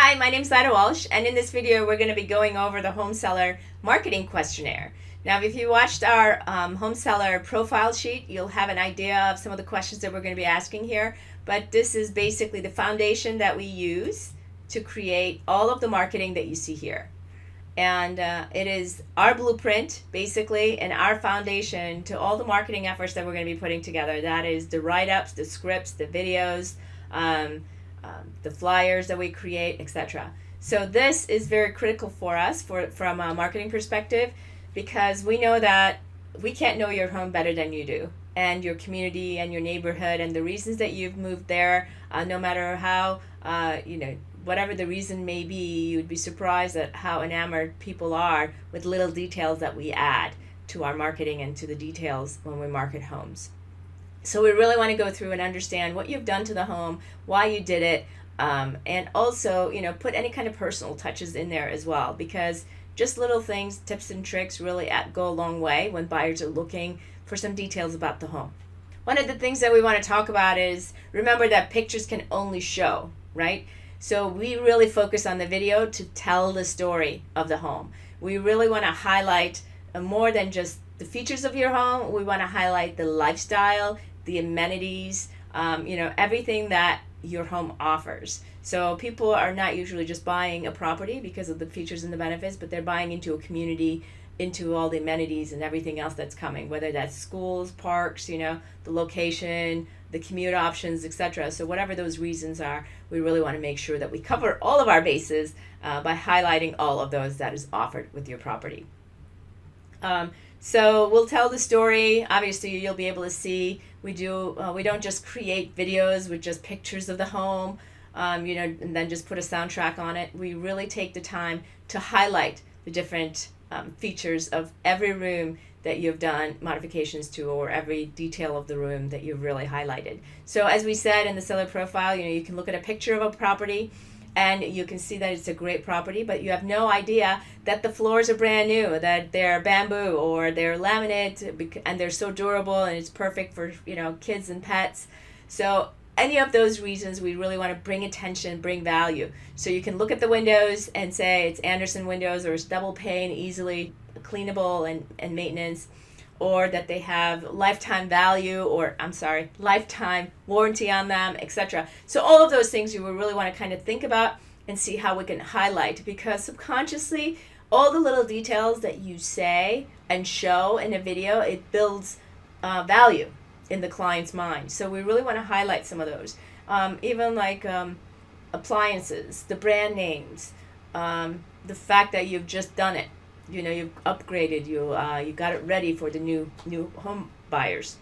Hi, my name is Lada Walsh, and in this video we're going to be going over the home seller marketing questionnaire. Now, if you watched our home seller profile sheet, you'll have an idea of some of the questions that we're going to be asking here, but this is basically the foundation that we use to create all of the marketing that you see here. And it is our blueprint, basically, and our foundation to all the marketing efforts that we're going to be putting together. That is the write-ups, the scripts, the videos, the flyers that we create, etc. So this is very critical for us from a marketing perspective, because we know that we can't know your home better than you do, and your community and your neighborhood and the reasons that you've moved there. No matter how, whatever the reason may be, you'd be surprised at how enamored people are with little details that we add to our marketing and to the details when we market homes. So we really want to go through and understand what you've done to the home, why you did it, and also, put any kind of personal touches in there as well, because just little things, tips and tricks really go a long way when buyers are looking for some details about the home. One of the things that we want to talk about is, remember that pictures can only show, right? So we really focus on the video to tell the story of the home. We really want to highlight more than just the features of your home. We want to highlight the lifestyle, the amenities, everything that your home offers. So people are not usually just buying a property because of the features and the benefits, but they're buying into a community, into all the amenities and everything else that's coming, whether that's schools, parks, the location, the commute options, etc. So whatever those reasons are, we really want to make sure that we cover all of our bases by highlighting all of those that is offered with your property. So we'll tell the story. Obviously, you'll be able to see we don't just create videos with just pictures of the home, and then just put a soundtrack on it. We really take the time to highlight the different features of every room that you've done modifications to, or every detail of the room that you've really highlighted. So as we said in the seller profile, you can look at a picture of a property and you can see that it's a great property, but you have no idea that the floors are brand new, that they're bamboo or they're laminate, and they're so durable and it's perfect for kids and pets. So any of those reasons, we really want to bring attention, bring value. So you can look at the windows and say it's Andersen windows, or it's double pane, easily cleanable and maintenance, or that they have lifetime value, or lifetime warranty on them, etc. So all of those things you will really want to kind of think about and see how we can highlight, because subconsciously all the little details that you say and show in a video, it builds value in the client's mind. So we really want to highlight some of those, even like appliances, the brand names, the fact that you've just done it, you've upgraded, you got it ready for the new home buyers.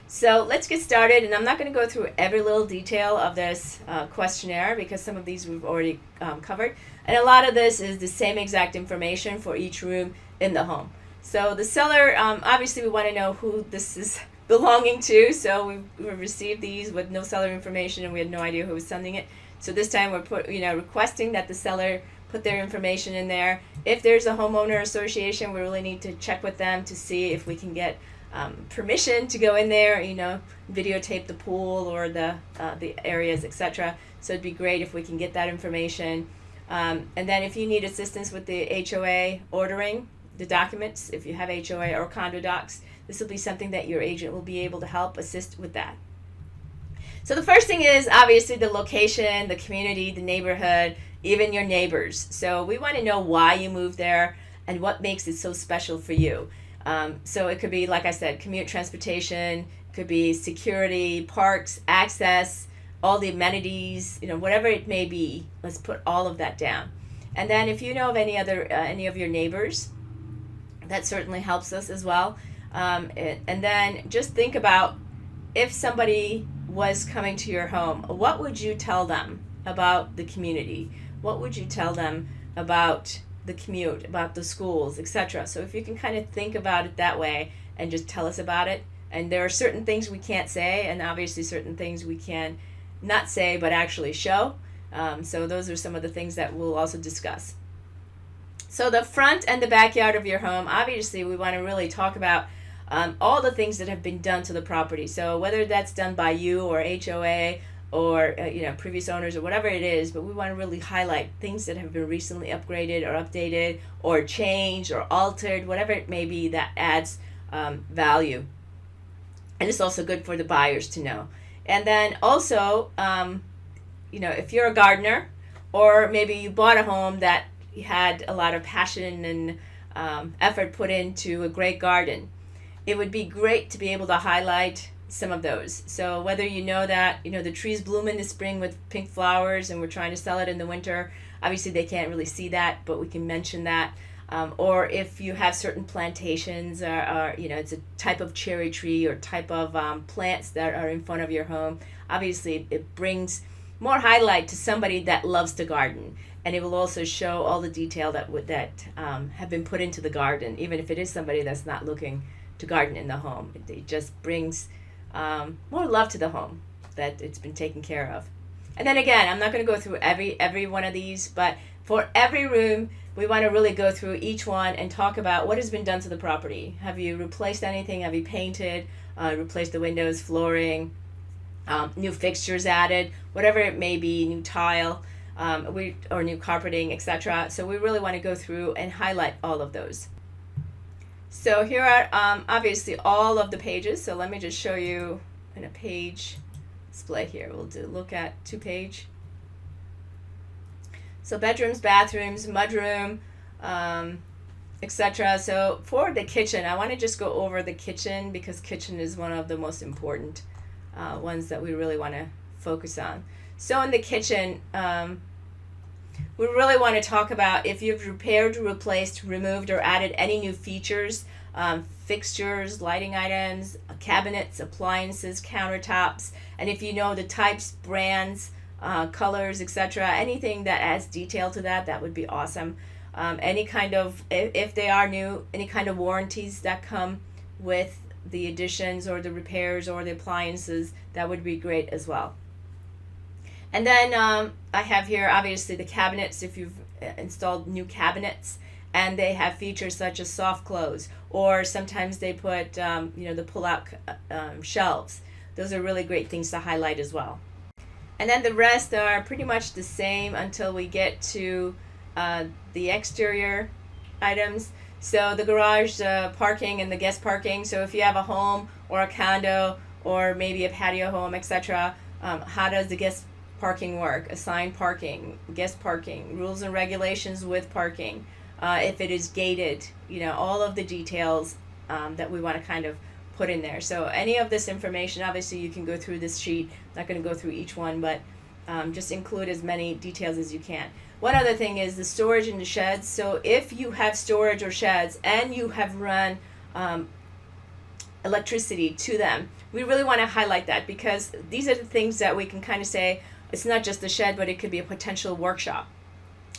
So let's get started, and I'm not going to go through every little detail of this questionnaire, because some of these we've already covered, and a lot of this is the same exact information for each room in the home. So the seller, obviously we want to know who this is belonging to, so we received these with no seller information and we had no idea who was sending it. So this time we're requesting that the seller put their information in there. If there's a homeowner association, we really need to check with them to see if we can get permission to go in there, videotape the pool or the areas, etc. So it'd be great if we can get that information. And then if you need assistance with the HOA ordering the documents, if you have HOA or condo docs, this will be something that your agent will be able to help assist with that. So the first thing is obviously the location, the community, the neighborhood, even your neighbors. So we want to know why you moved there and what makes it so special for you. So it could be, like I said, commute transportation, it could be security, parks, access, all the amenities, whatever it may be. Let's put all of that down. And then if you know of any of your neighbors, that certainly helps us as well. And then just think about, if somebody was coming to your home, what would you tell them about the community? What would you tell them about the commute, about the schools, etc.? So if you can kind of think about it that way and just tell us about it. And there are certain things we can't say, and obviously certain things we can not say but actually show. So those are some of the things that we'll also discuss. So the front and the backyard of your home, obviously we want to really talk about all the things that have been done to the property. So whether that's done by you or HOA, or previous owners or whatever it is, but we want to really highlight things that have been recently upgraded or updated or changed or altered, whatever it may be that adds value. And it's also good for the buyers to know. And then also, if you're a gardener, or maybe you bought a home that had a lot of passion and effort put into a great garden, it would be great to be able to highlight some of those. So whether you know that the trees bloom in the spring with pink flowers and we're trying to sell it in the winter, obviously they can't really see that, but we can mention that. Or if you have certain plantations, or it's a type of cherry tree or type of plants that are in front of your home, obviously it brings more highlight to somebody that loves to garden, and it will also show all the detail that have been put into the garden, even if it is somebody that's not looking to garden in the home. It just brings more love to the home that it's been taken care of. And then again, I'm not going to go through every one of these, but for every room, we want to really go through each one and talk about what has been done to the property. Have you replaced anything? Have you painted, replaced the windows, flooring, new fixtures added, whatever it may be, new tile, or new carpeting, etc. So we really want to go through and highlight all of those. So here are obviously all of the pages. So let me just show you in a page display here. We'll look at 2-page. So bedrooms, bathrooms, mudroom, etc. So for the kitchen, I want to just go over the kitchen because kitchen is one of the most important ones that we really want to focus on. So in the kitchen, we really want to talk about if you've repaired, replaced, removed, or added any new features, fixtures, lighting items, cabinets, appliances, countertops, and if you know the types, brands, colors, etc. Anything that adds detail to that would be awesome. Any kind of, if they are new, any kind of warranties that come with the additions or the repairs or the appliances, that would be great as well. And then I have here obviously the cabinets, if you've installed new cabinets and they have features such as soft close, or sometimes they put the pull-out shelves. Those are really great things to highlight as well. And then the rest are pretty much the same until we get to the exterior items. So the garage, parking, and the guest parking. So if you have a home or a condo or maybe a patio home, etc., how does the guest parking work? Assigned parking, guest parking, rules and regulations with parking. If it is gated, all of the details that we want to kind of put in there. So any of this information, obviously you can go through this sheet. I'm not going to go through each one, but just include as many details as you can. One other thing is the storage in the sheds. So if you have storage or sheds and you have run electricity to them, we really want to highlight that because these are the things that we can kind of say, it's not just the shed, but it could be a potential workshop.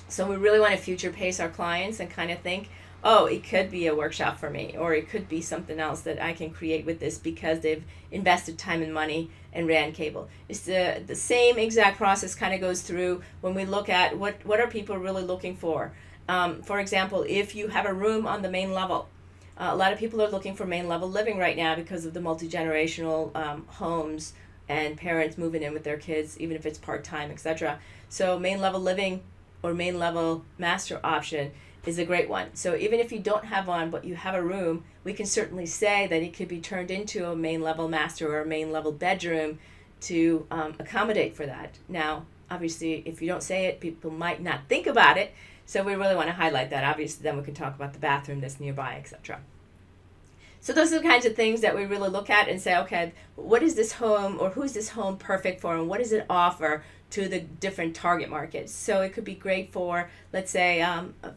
So we really want to future pace our clients and kind of think, oh, it could be a workshop for me, or it could be something else that I can create with this because they've invested time and money and ran cable. It's the same exact process kind of goes through when we look at what are people really looking for. For example, if you have a room on the main level, a lot of people are looking for main level living right now because of the multi-generational homes and parents moving in with their kids, even if it's part-time, etc. So main level living or main level master option is a great one. So even if you don't have one, but you have a room, we can certainly say that it could be turned into a main level master or a main level bedroom to accommodate for that. Now, obviously, if you don't say it, people might not think about it. So we really want to highlight that. Obviously, then we can talk about the bathroom that's nearby, etc. So those are the kinds of things that we really look at and say, okay, what is this home or who's this home perfect for and what does it offer to the different target markets? So it could be great for, let's say,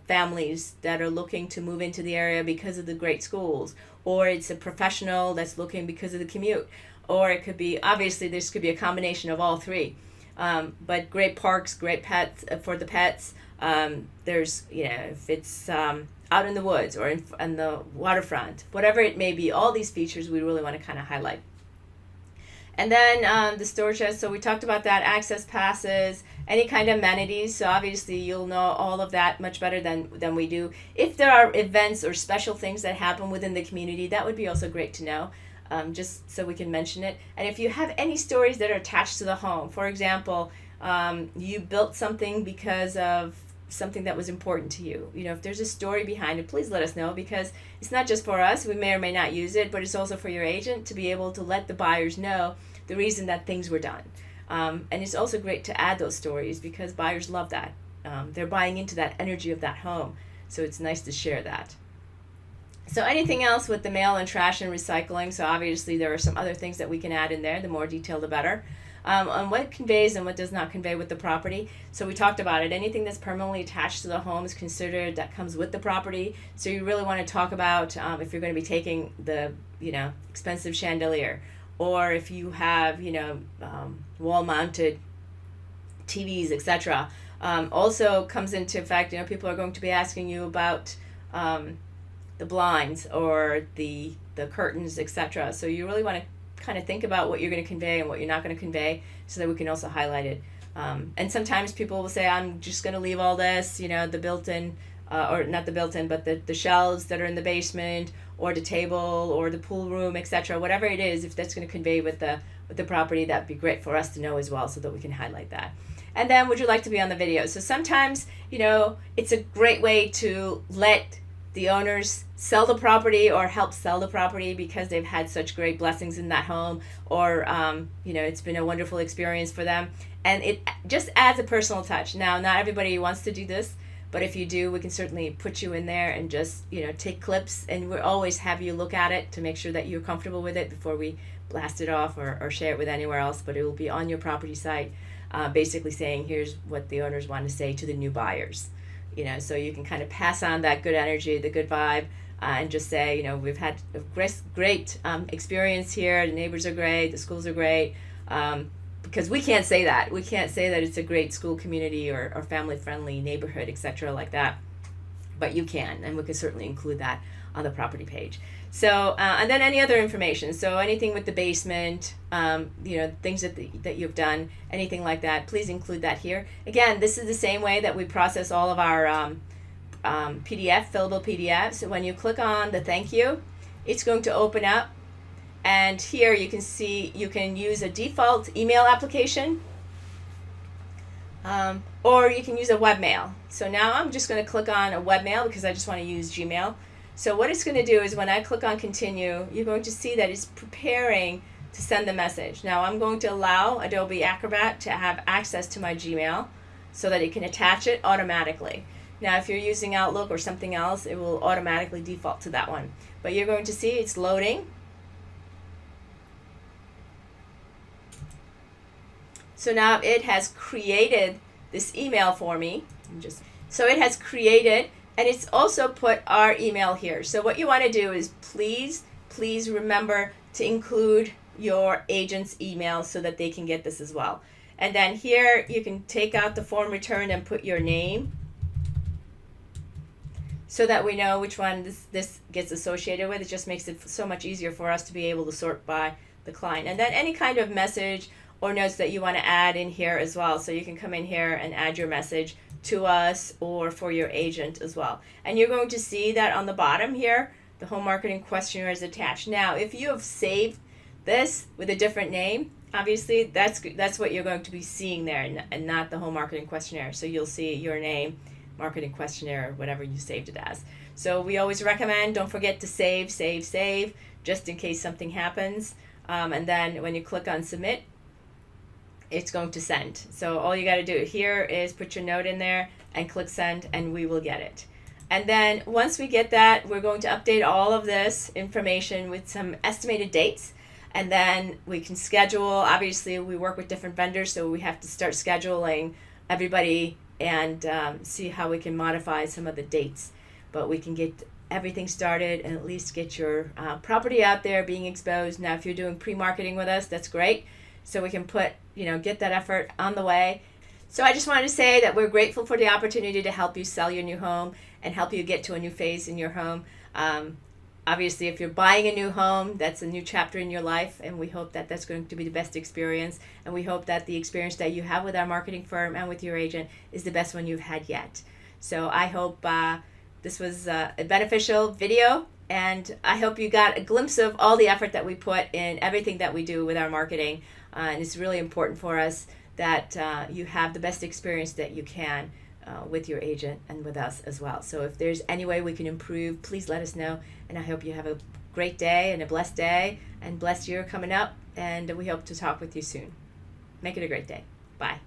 families that are looking to move into the area because of the great schools, or it's a professional that's looking because of the commute, or it could be, obviously, this could be a combination of all three. But great parks, great pets for the pets. There's, if it's out in the woods or in the waterfront, whatever it may be, all these features we really want to kind of highlight. And then the storage shed, so we talked about that, access passes, any kind of amenities. So obviously you'll know all of that much better than we do. If there are events or special things that happen within the community, that would be also great to know. just so we can mention it. And if you have any stories that are attached to the home, for example, you built something because of something that was important to you. You know, if there's a story behind it, please let us know, because it's not just for us. We may or may not use it, but it's also for your agent to be able to let the buyers know the reason that things were done. And it's also great to add those stories because buyers love that. They're buying into that energy of that home. So it's nice to share that. So anything else with the mail and trash and recycling? So obviously there are some other things that we can add in there. The more detailed, the better. On what conveys and what does not convey with the property. So we talked about it. Anything that's permanently attached to the home is considered that comes with the property. So you really want to talk about if you're going to be taking the expensive chandelier, or if you have wall-mounted TVs, etc. Also comes into effect. People are going to be asking you about the blinds or the curtains, etc. So you really want to kind of think about what you're going to convey and what you're not going to convey, so that we can also highlight it. And sometimes people will say, I'm just going to leave all this, the built-in, or not the built-in, but the shelves that are in the basement, or the table, or the pool room, etc. Whatever it is, if that's going to convey with the property, that'd be great for us to know as well, so that we can highlight that. And then, would you like to be on the video? So sometimes, it's a great way to let the owners sell the property or help sell the property because they've had such great blessings in that home, or it's been a wonderful experience for them, and it just adds a personal touch. Now, not everybody wants to do this, but if you do, we can certainly put you in there and just take clips, and we'll always have you look at it to make sure that you're comfortable with it before we blast it off or share it with anywhere else. But it will be on your property site, basically saying, here's what the owners want to say to the new buyers. So you can kind of pass on that good energy, the good vibe, and just say, we've had a great experience here. The neighbors are great. The schools are great. Because we can't say that. We can't say that it's a great school community or family-friendly neighborhood, etc. like that. But you can, and we can certainly include that on the property page. So, and then any other information. So anything with the basement, things that you've done, anything like that, please include that here. Again, this is the same way that we process all of our fillable PDFs. So when you click on the thank you, it's going to open up. And here you can see you can use a default email application, or you can use a webmail. So now I'm just going to click on a webmail because I just want to use Gmail. So what it's going to do is when I click on continue, you're going to see that it's preparing to send the message. Now I'm going to allow Adobe Acrobat to have access to my Gmail so that it can attach it automatically. Now if you're using Outlook or something else, it will automatically default to that one. But you're going to see it's loading. So now it has created this email for me. So it has created, and it's also put our email here. So what you want to do is please remember to include your agent's email so that they can get this as well. And then here you can take out the form return and put your name so that we know which one this gets associated with. It just makes it so much easier for us to be able to sort by the client. And then any kind of message or notes that you want to add in here as well. So you can come in here and add your message to us or for your agent as well. And you're going to see that on the bottom here, the home marketing questionnaire is attached. Now, if you have saved this with a different name, obviously that's what you're going to be seeing there, and not the home marketing questionnaire. So you'll see your name, marketing questionnaire, or whatever you saved it as. So we always recommend, don't forget to save, just in case something happens. And then when you click on submit, it's going to send. So all you got to do here is put your note in there and click send, and we will get it. And then once we get that, we're going to update all of this information with some estimated dates, and then we can schedule. Obviously, we work with different vendors, so we have to start scheduling everybody and see how we can modify some of the dates. But we can get everything started and at least get your property out there being exposed. Now, if you're doing pre-marketing with us, that's great. So we can get that effort on the way. So I just wanted to say that we're grateful for the opportunity to help you sell your new home and help you get to a new phase in your home. Obviously, if you're buying a new home, that's a new chapter in your life, and we hope that that's going to be the best experience. And we hope that the experience that you have with our marketing firm and with your agent is the best one you've had yet. So I hope this was a beneficial video, And I hope you got a glimpse of all the effort that we put in everything that we do with our marketing. And it's really important for us that you have the best experience that you can with your agent and with us as well. So if there's any way we can improve, please let us know. And I hope you have a great day and a blessed day and blessed year coming up. And we hope to talk with you soon. Make it a great day. Bye.